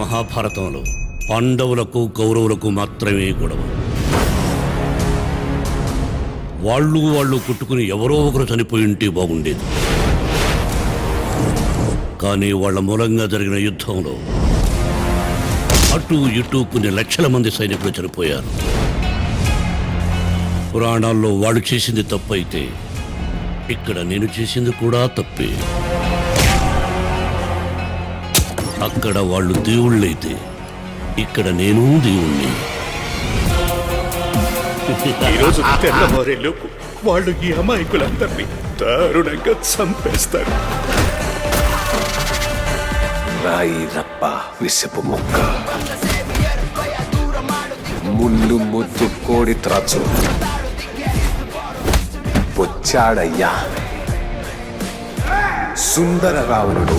మహాభారతంలో పాండవులకు కౌరవులకు మాత్రమే గొడవ. వాళ్ళు కొట్టుకుని ఎవరో ఒకరు చనిపోయి ఉంటే బాగుండేది. కానీ వాళ్ళ మూలంగా జరిగిన యుద్ధంలో అటు ఇటు కొన్ని లక్షల మంది సైనికులు చనిపోయారు. పురాణాల్లో వాళ్ళు చేసింది తప్పైతే ఇక్కడ నేను చేసింది కూడా తప్పే. అక్కడ వాళ్ళు దేవుళ్ళైతే ఇక్కడ నేను దేవుణ్ణి. ఈరోజు తెల్లవారేలోపు వాళ్ళు ఈ అమాయకులందరినీ దారుణంగా చంపేస్తారు. రాయి రప్ప విసుపు ముక్క ముళ్ళు ముద్దు కోడి త్రాచు వచ్చాడయ్యా సుందర రావణుడు.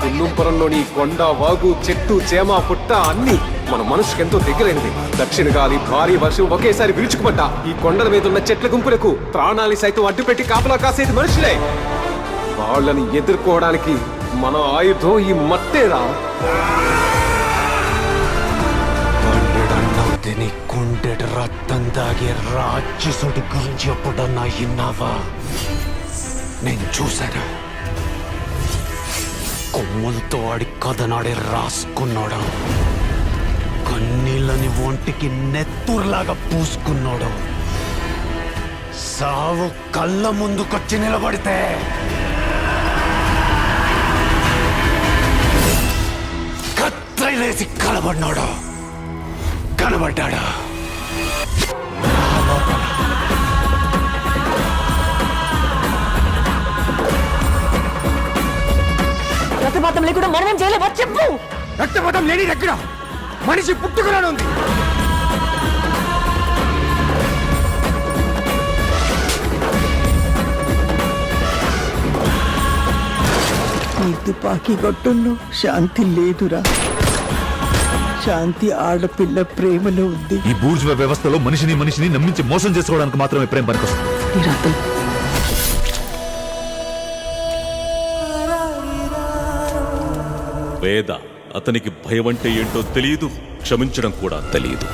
కున్నుంపురంలోని కొండ వాగు చెట్టు చేమ పుట్ట అన్ని మన మనసుకు ఎంతో దగ్గరైనది. దక్షిణ గాలి భారీ వర్షం ఒకేసారి విరుచుకుపడ్డా ఈ కొండల మీద ఉన్న చెట్ల గుంపులకు ప్రాణాలు సైతం అడ్డుపెట్టి కాపలా కాసేది మనుషులే. వాళ్ళని ఎదుర్కోవడానికి మన ఆయుధం ఈ మట్టేరా. తిని కుండెడ రక్తం దాగే రాక్షసుడి గురించి ఎప్పుడన్నా విన్నావా? నేను చూశాను. కొమ్ములతో ఆడి కథనాడే రాసుకున్నాడు. కన్నీళ్ళని ఒంటికి నెత్తురులాగా పూసుకున్నాడు. సావు కళ్ళ ముందుకొచ్చి నిలబడితే కత్తిలేసి కలబడినాడు. కనబడ్డాడా? రక్తపాతం లేకుండా మనమేం చేయలేమా చెప్పు. రక్తపాతం లేని దగ్గర మనిషి పుట్టుకలోనే ఉంది. ఈ తుపాకీ గొట్టంలో శాంతి లేదురా. శాంతి ఆడపిల్ల ప్రేమలో ఉంది. ఈ బూర్జువా వ్యవస్థలో మనిషిని నమ్మించి మోసం చేసుకోవడానికి మాత్రమే ప్రేమ పనికొస్తుంది. వేద అతనికి భయం అంటే ఏంటో తెలియదు, క్షమించడం కూడా తెలియదు.